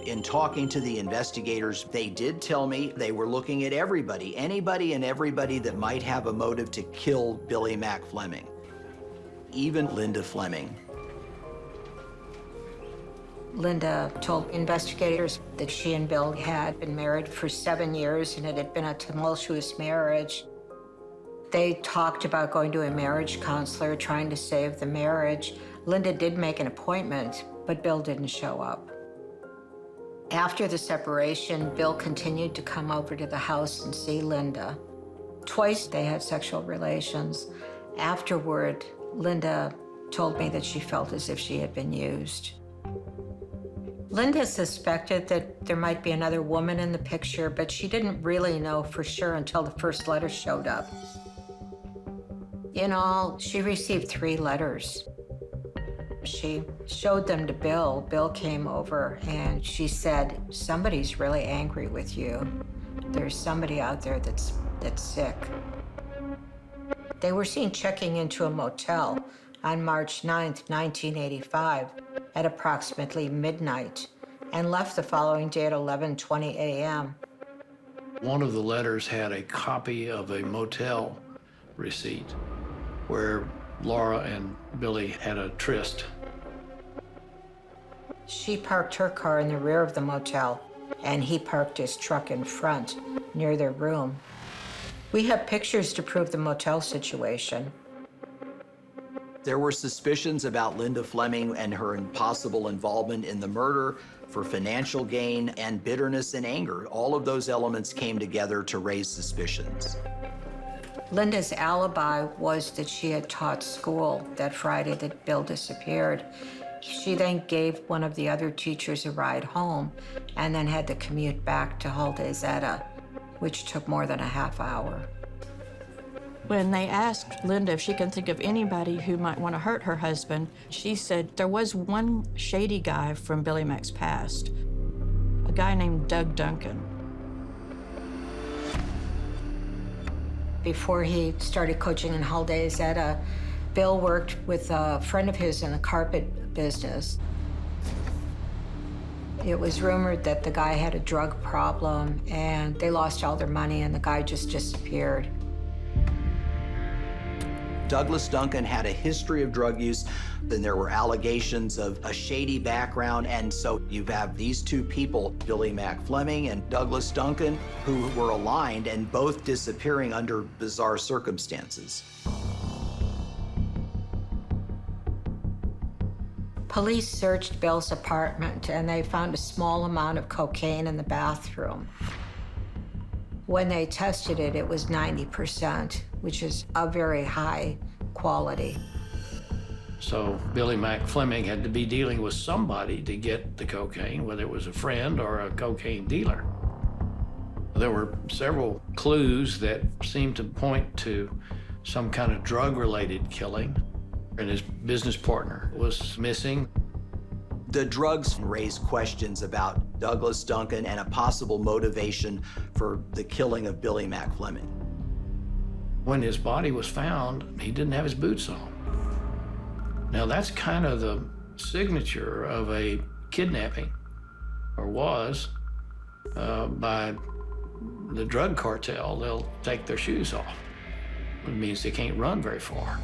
In talking to the investigators, they did tell me they were looking at everybody, anybody and everybody that might have a motive to kill Billy Mack Fleming, even Linda Fleming. Linda told investigators that she and Bill had been married for 7 years and it had been a tumultuous marriage. They talked about going to a marriage counselor, trying to save the marriage. Linda did make an appointment, but Bill didn't show up. After the separation, Bill continued to come over to the house and see Linda. Twice they had sexual relations. Afterward, Linda told me that she felt as if she had been used. Linda suspected that there might be another woman in the picture, but she didn't really know for sure until the first letter showed up. In all, she received 3 letters. She showed them to Bill. Bill came over and she said, "Somebody's really angry with you. There's somebody out there that's sick." They were seen checking into a motel on March 9th, 1985 at approximately midnight and left the following day at 11:20 a.m. One of the letters had a copy of a motel receipt where Laura and Billy had a tryst. She parked her car in the rear of the motel, and he parked his truck in front, near their room. We have pictures to prove the motel situation. There were suspicions about Linda Fleming and her possible involvement in the murder for financial gain and bitterness and anger. All of those elements came together to raise suspicions. Linda's alibi was that she had taught school that Friday that Bill disappeared. She then gave one of the other teachers a ride home and then had to commute back to Halde Zeta, which took more than a half hour. When they asked Linda if she can think of anybody who might want to hurt her husband, she said there was one shady guy from Billy Mack's past, a guy named Doug Duncan. Before he started coaching in Halde Zeta, Bill worked with a friend of his in the carpet business. It was rumored that the guy had a drug problem and they lost all their money and the guy just disappeared. Douglas Duncan had a history of drug use, then there were allegations of a shady background, and so you have these 2 people, Billy Mack Fleming and Douglas Duncan, who were aligned and both disappearing under bizarre circumstances. Police searched Bill's apartment and they found a small amount of cocaine in the bathroom. When they tested it, it was 90%, which is a very high quality. So Billy Mack Fleming had to be dealing with somebody to get the cocaine, whether it was a friend or a cocaine dealer. There were several clues that seemed to point to some kind of drug-related killing, and his business partner was missing. The drugs raised questions about Douglas Duncan and a possible motivation for the killing of Billy Mack Fleming. When his body was found, he didn't have his boots on. Now that's kind of the signature of a kidnapping, or was, by the drug cartel. They'll take their shoes off. It means they can't run very far.